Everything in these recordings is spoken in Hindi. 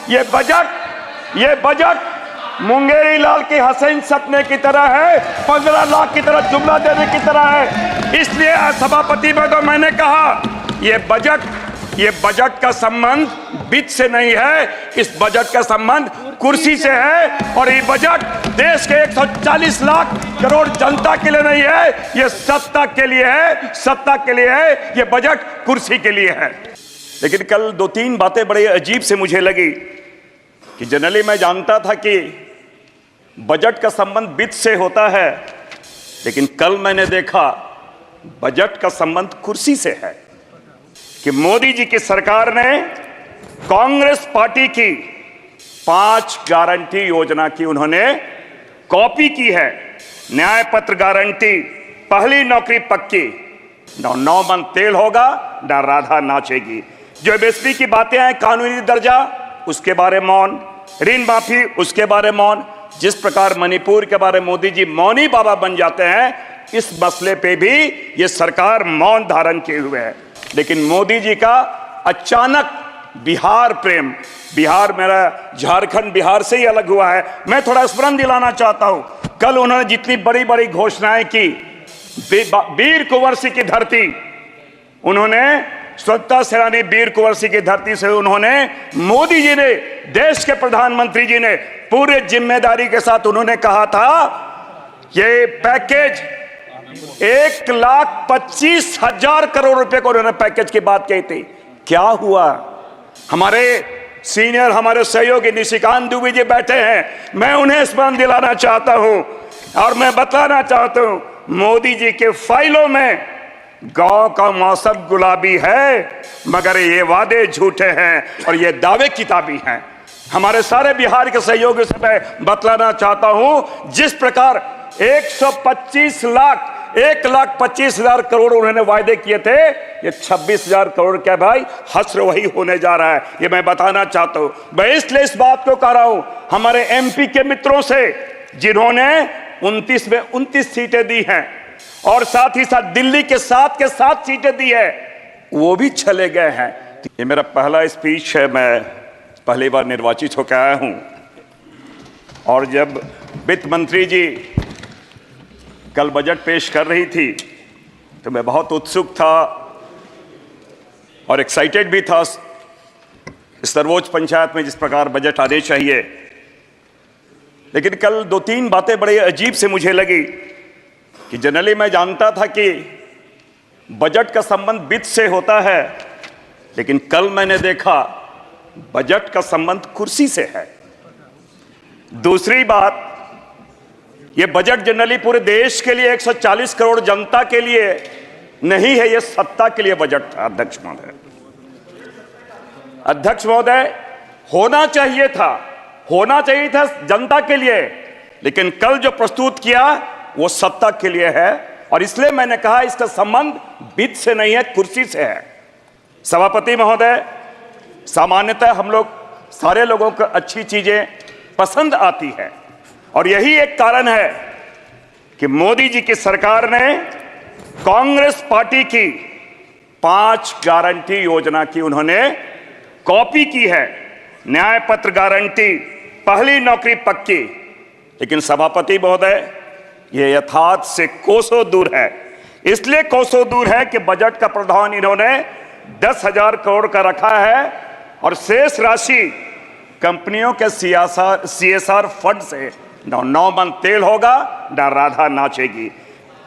ये बजट मुंगेरी लाल के हसीन सपने की तरह है, 15 लाख की तरह जुमला देने की तरह है। इसलिए सभापति में तो मैंने कहा ये बजट का संबंध वित्त से नहीं है, इस बजट का संबंध कुर्सी से है। और ये बजट देश के 140 लाख करोड़ जनता के लिए नहीं है, ये सत्ता के लिए है, सत्ता के लिए है। ये बजट कुर्सी के लिए है। लेकिन कल 2-3 बातें बड़ी अजीब से मुझे लगी कि जनरली मैं जानता था कि बजट का संबंध वित्त से होता है, लेकिन कल मैंने देखा बजट का संबंध कुर्सी से है कि मोदी जी की सरकार ने कांग्रेस पार्टी की 5 गारंटी योजना की उन्होंने कॉपी की है। न्याय पत्र गारंटी, पहली नौकरी पक्की, न 9 मन तेल होगा, न राधा नाचेगी। जो एमएसपी की बातें हैं, कानूनी दर्जा, उसके बारे में मौन, ऋण माफी, उसके बारे में मौन। जिस प्रकार मणिपुर के बारे में मोदी जी मौनी बाबा बन जाते हैं, इस मसले पे भी ये सरकार मौन धारण किए हुए है। लेकिन मोदी जी का अचानक बिहार प्रेम, बिहार मेरा झारखंड बिहार से ही अलग हुआ है। मैं थोड़ा स्मरण दिलाना चाहता हूं, कल उन्होंने जितनी बड़ी बड़ी घोषणाएं की, वीर कुंवर सिंह की धरती, उन्होंने स्वतंत्रता सेनानी वीर कुंवर सिंह की धरती से उन्होंने, मोदी जी ने, देश के प्रधानमंत्री जी ने पूरे जिम्मेदारी के साथ उन्होंने कहा था ये पैकेज 1,25,000 करोड़ रुपए को उन्होंने पैकेज की बात कही थी। क्या हुआ? हमारे सीनियर, हमारे सहयोगी निशिकांत दुबे जी बैठे हैं, मैं उन्हें स्मरण दिलाना चाहता हूं और मैं बताना चाहता हूं, मोदी जी के फाइलों में गांव का मौसम गुलाबी है, मगर ये वादे झूठे हैं और ये दावे किताबी हैं। हमारे सारे बिहार के सहयोगी से मैं बतलाना चाहता हूं, जिस प्रकार 1,25,000 करोड़ उन्होंने वायदे किए थे, ये 26,000 करोड़ क्या भाई हस्र वही होने जा रहा है। ये मैं बताना चाहता हूं। मैं इसलिए इस बात को कह रहा हूं हमारे एमपी के मित्रों से, जिन्होंने 29 में 29 सीटें दी हैं और साथ ही साथ दिल्ली के 7 सीटें दी है, वो भी चले गए हैं। ये मेरा पहला स्पीच है, मैं पहली बार निर्वाचित होकर आया हूं और जब वित्त मंत्री जी कल बजट पेश कर रही थी तो मैं बहुत उत्सुक था और एक्साइटेड भी था सर्वोच्च पंचायत में जिस प्रकार बजट आने चाहिए। लेकिन कल 2-3 बातें बड़ी अजीब से मुझे लगी कि जनरली मैं जानता था कि बजट का संबंध वित्त से होता है, लेकिन कल मैंने देखा बजट का संबंध कुर्सी से है। दूसरी बात, यह बजट जनरली पूरे देश के लिए 140 करोड़ जनता के लिए नहीं है, यह सत्ता के लिए बजट था। अध्यक्ष महोदय, होना चाहिए था जनता के लिए, लेकिन कल जो प्रस्तुत किया वो सत्ता के लिए है और इसलिए मैंने कहा इसका संबंध वित्त से नहीं है, कुर्सी से है। सभापति महोदय, सामान्यतः हम लोग सारे लोगों को अच्छी चीजें पसंद आती है और यही एक कारण है कि मोदी जी की सरकार ने कांग्रेस पार्टी की 5 गारंटी योजना की उन्होंने कॉपी की है। न्याय पत्र गारंटी, पहली नौकरी पक्की। लेकिन सभापति महोदय, यह यथार्थ से कोसों दूर है। इसलिए कोसों दूर है कि बजट का प्रावधान इन्होंने 10,000 करोड़ का रखा है और शेष राशि कंपनियों के CSR फंड से न 9 मन तेल होगा, न राधा नाचेगी।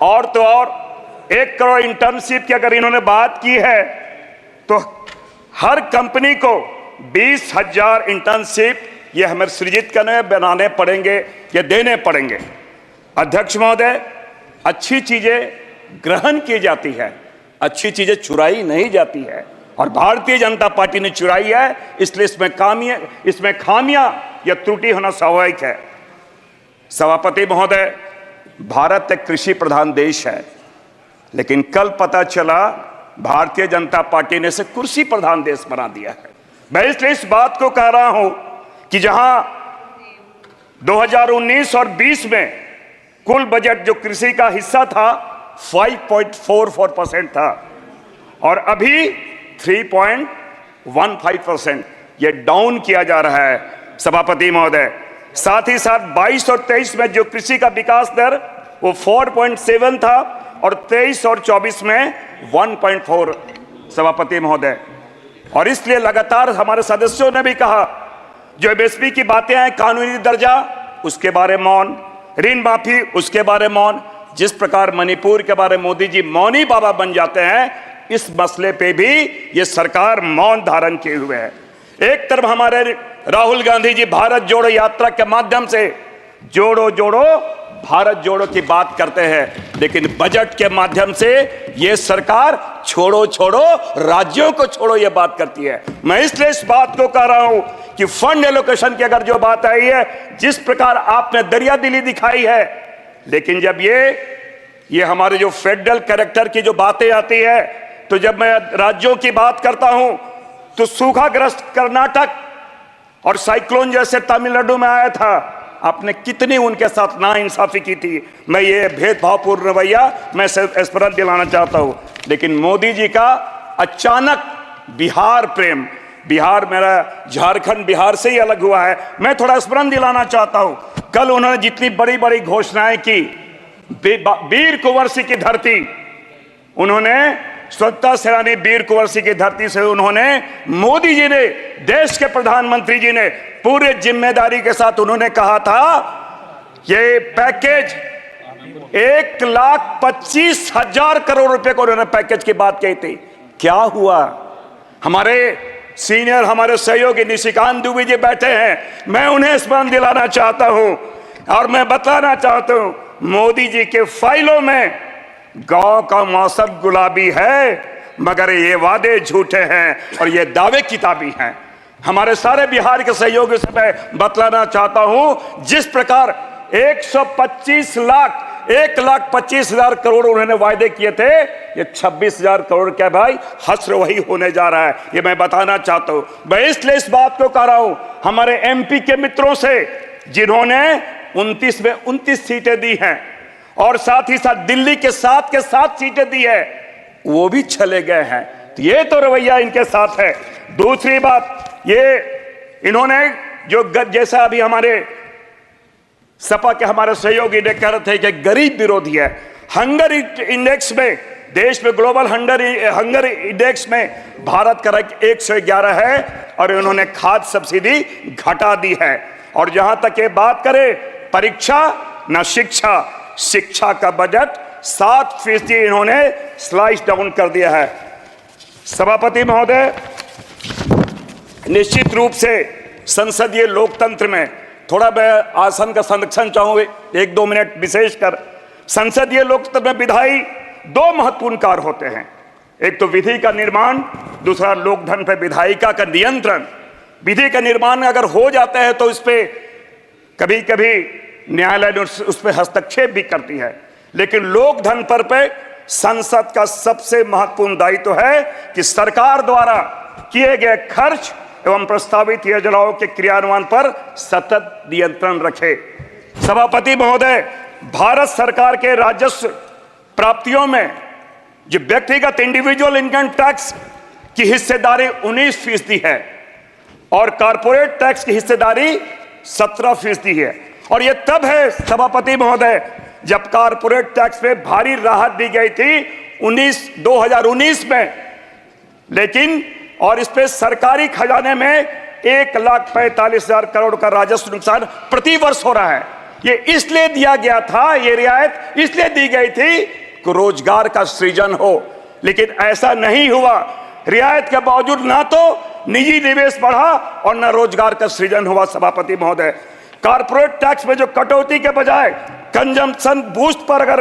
और तो और 1 करोड़ इंटर्नशिप की अगर इन्होंने बात की है तो हर कंपनी को 20,000 इंटर्नशिप ये हमें सृजित करने, बनाने पड़ेंगे, ये देने पड़ेंगे। अध्यक्ष महोदय, अच्छी चीजें ग्रहण की जाती है, अच्छी चीजें चुराई नहीं जाती है और भारतीय जनता पार्टी ने चुराई है, इसलिए इसमें खामियां या त्रुटि होना स्वाभाविक है। सभापति महोदय, भारत एक कृषि प्रधान देश है, लेकिन कल पता चला भारतीय जनता पार्टी ने इसे कुर्सी प्रधान देश बना दिया है। मैं इसलिए इस बात को कह रहा हूं कि जहां 2019 और 20 में कुल बजट जो कृषि का हिस्सा था 5.44% था और अभी 3.15%। ये डाउन किया जा रहा है सभापति महोदय। साथ ही साथ 22 और 23 में जो कृषि का विकास दर वो 4.7 था और 23 और 24 में 1.4 सभापति महोदय। और इसलिए लगातार हमारे सदस्यों ने भी कहा जो एमएसपी की बातें हैं, कानूनी दर्जा उसके बारे मौन, ऋण माफी उसके बारे मौन, जिस प्रकार मणिपुर के बारे में मोदी जी मौनी बाबा बन जाते हैं, इस मसले पे भी ये सरकार मौन धारण किए हुए है। एक तरफ हमारे राहुल गांधी जी भारत जोड़ो यात्रा के माध्यम से जोड़ो जोड़ो भारत जोड़ो की बात करते हैं, लेकिन बजट के माध्यम से ये सरकार छोड़ो छोड़ो राज्यों को छोड़ो ये बात करती है। मैं इसलिए इस बात को कह रहा हूं कि फंड एलोकेशन की अगर जो बात आई है, जिस प्रकार आपने दरिया दिली दिखाई है, लेकिन जब ये हमारे जो फेडरल कैरेक्टर की जो बातें आती है, तो जब मैं राज्यों की बात करता हूं तो सूखाग्रस्त कर्नाटक और साइक्लोन जैसे तमिलनाडु में आया था, आपने कितनी उनके साथ नाइंसाफी की थी। मैं ये भेदभावपूर्ण रवैया मैं स्मरण दिलाना चाहता हूं। लेकिन मोदी जी का अचानक बिहार प्रेम, बिहार मेरा झारखंड बिहार से ही अलग हुआ है, मैं थोड़ा स्मरण दिलाना चाहता हूं। कल उन्होंने जितनी बड़ी बड़ी घोषणाएं की, वीर कुंवर सिंह की धरती, उन्होंने स्वतंत्रता सेनानी वीर कुंवर सिंह की धरती से उन्होंने, मोदी जी ने, देश के प्रधानमंत्री जी ने पूरे जिम्मेदारी के साथ उन्होंने कहा था ये पैकेज 1,25,000 करोड़ रुपए को उन्होंने पैकेज की बात कही थी। क्या हुआ? हमारे सीनियर, हमारे सहयोगी निशिकांत दुबे जी बैठे हैं, मैं उन्हें स्मरण दिलाना चाहता हूं और मैं बताना चाहता हूं, मोदी जी के फाइलों में गांव का मौसम गुलाबी है, मगर ये वादे झूठे हैं और ये दावे किताबी हैं। हमारे सारे बिहार के सहयोगी से मैं बतलाना चाहता हूं, जिस प्रकार 1,25,000 करोड़ उन्होंने वायदे किए थे, ये 26,000 करोड़ क्या भाई हस्र वही होने जा रहा है, ये मैं बताना चाहता हूं। मैं इसलिए इस बात को कह रहा हूं हमारे एमपी के मित्रों से, जिन्होंने 29 में 29 सीटें दी हैं और साथ ही साथ दिल्ली के 7 सीटें दी है, वो भी चले गए हैं। तो ये तो रवैया इनके साथ है। दूसरी बात, ये इन्होंने जो जैसा अभी हमारे सपा के हमारे सहयोगी ने कह रहे थे कि गरीब विरोधी है। हंगर इंडेक्स में, देश में ग्लोबल हंगर इंडेक्स में भारत का रैंक 111 है और इन्होंने खाद्य सब्सिडी घटा दी है। और जहां तक ये बात करें परीक्षा न शिक्षा, शिक्षा का बजट 7% इन्होंने स्लाइस डाउन कर दिया है। सभापति महोदय, निश्चित रूप से संसदीय लोकतंत्र में थोड़ा मैं आसन का संरक्षण चाहूंगा 1-2 मिनट विशेषकर। संसदीय लोकतंत्र में विधायी 2 महत्वपूर्ण कार्य होते हैं, एक तो विधि का निर्माण, दूसरा लोकधन पर विधायिका का नियंत्रण। विधि का निर्माण अगर हो जाता है तो इस पे कभी कभी न्यायालय उस पर हस्तक्षेप भी करती है, लेकिन लोकधन पर पे संसद का सबसे महत्वपूर्ण दायित्व है कि सरकार द्वारा किए गए खर्च एवं प्रस्तावित योजनाओं के क्रियान्वयन पर सतत नियंत्रण रखे। सभापति महोदय, भारत सरकार के राजस्व प्राप्तियों में जो व्यक्तिगत इंडिविजुअल इनकम टैक्स की हिस्सेदारी 19% है और कारपोरेट टैक्स की हिस्सेदारी 17% है। और यह तब है सभापति महोदय जब कारपोरेट टैक्स में भारी राहत दी गई थी 2019 में, लेकिन और इस पे सरकारी खजाने में 1,45,000 करोड़ का राजस्व नुकसान प्रति वर्ष हो रहा है। ये इसलिए दिया गया था, ये रियायत इसलिए दी गई थी कि रोजगार का सृजन हो, लेकिन ऐसा नहीं हुआ। रियायत के बावजूद ना तो निजी निवेश बढ़ा और न रोजगार का सृजन हुआ। सभापति महोदय, कारपोरेट टैक्स में जो कटौती के बजाय कंजम्पशन बूस्ट पर अगर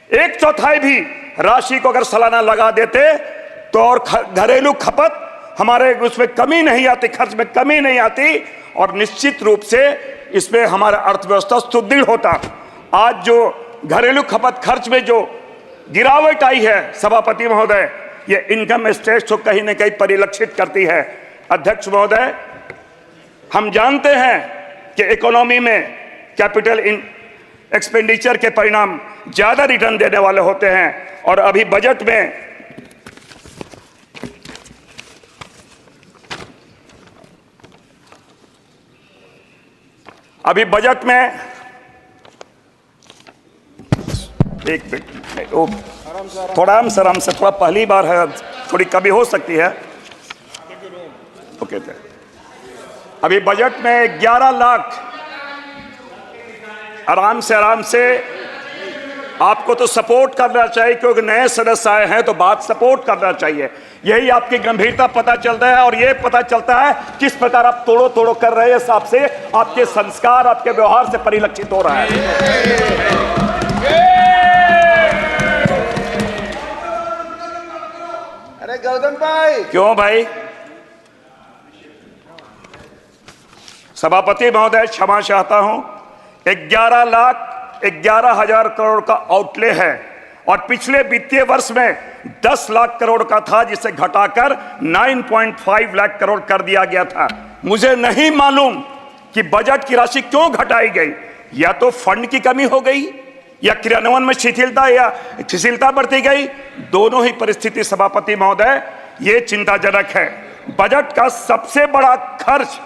एक चौथाई भी राशि को अगर सालाना लगा देते तो और घरेलू खपत हमारे उसमें कमी नहीं आती, खर्च में कमी नहीं आती और निश्चित रूप से इसमें हमारा अर्थव्यवस्था सुदृढ़ होता। आज जो घरेलू खपत खर्च में जो गिरावट आई है सभापति महोदय, ये इनकम स्टेट्स को कहीं न कहीं परिलक्षित करती है। अध्यक्ष महोदय, हम जानते हैं कि इकोनॉमी में कैपिटल एक्सपेंडिचर के परिणाम ज्यादा रिटर्न देने वाले होते हैं और अभी बजट में अभी बजट में एक मिनट, थोड़ा आराम से थोड़ा पहली बार है, थोड़ी कमी हो सकती है। ओके, अभी बजट में 11 लाख आराम से आपको तो सपोर्ट करना चाहिए, क्योंकि नए सदस्य आए हैं तो बात सपोर्ट करना चाहिए। यही आपकी गंभीरता पता चलता है, और ये पता चलता है किस प्रकार आप तोड़ो कर रहे हैं। हिसाब से आपके संस्कार, आपके व्यवहार से परिलक्षित हो रहा है। अरे गौतम भाई, क्यों भाई? सभापति महोदय, क्षमा चाहता हूं। 11,11,000 करोड़ का आउटले है, और पिछले वित्तीय वर्ष में 10 लाख करोड़ का था, जिसे घटाकर 9.5 लाख करोड़ कर दिया गया था। मुझे नहीं मालूम कि बजट की राशि क्यों घटाई गई। या तो फंड की कमी हो गई, या क्रियान्वयन में शिथिलता बढ़ती गई। दोनों ही परिस्थिति सभापति महोदय ये चिंताजनक है। बजट का सबसे बड़ा खर्च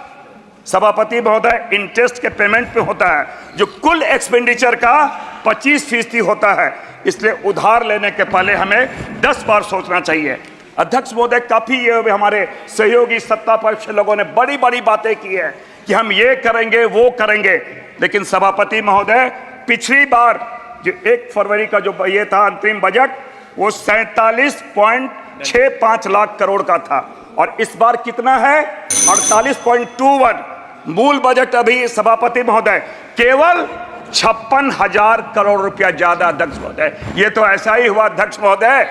सभापति महोदय इंटरेस्ट के पेमेंट पे होता है, जो कुल एक्सपेंडिचर का 25% होता है। इसलिए उधार लेने के पहले हमें 10 बार सोचना चाहिए। अध्यक्ष महोदय, काफी हमारे सहयोगी सत्ता पक्ष लोगों ने बड़ी बड़ी बातें की है कि हम ये करेंगे वो करेंगे, लेकिन सभापति महोदय पिछली बार जो 1 फरवरी का जो ये था अंतरिम बजट, वो 47.65 लाख करोड़ का था, और इस बार कितना है? 48.21। मूल बजट अभी सभापति महोदय केवल 56,000 करोड़ रुपया ज्यादा। अध्यक्ष महोदय, ये तो ऐसा ही हुआ अध्यक्ष महोदय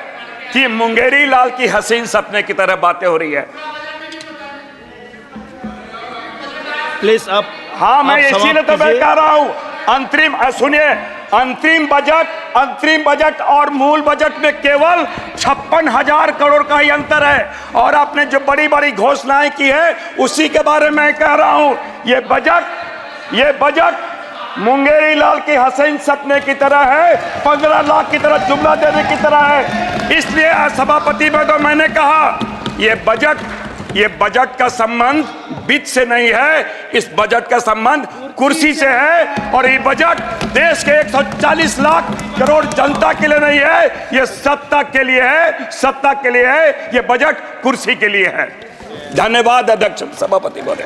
कि मुंगेरी लाल की हसीन सपने की तरह बातें हो रही है। प्लीज अब हाँ, मैं इसीलिए तो मैं कह रहा हूं, अंतरिम बजट और मूल बजट में केवल 56,000 करोड़ का ही अंतर है। और आपने जो बड़ी बड़ी घोषणाएं की है उसी के बारे में कह रहा हूं। ये बजट मुंगेरी लाल के हसीन सपने की तरह है, 15 लाख की तरह जुमला देने की तरह है। इसलिए सभापति में तो मैंने कहा ये बजट का संबंध वित्त से नहीं है, इस बजट का संबंध कुर्सी से है। और ये बजट देश के 140 लाख करोड़ जनता के लिए नहीं है, ये सत्ता के लिए है। ये बजट कुर्सी के लिए है। धन्यवाद अध्यक्ष सभापति महोदय।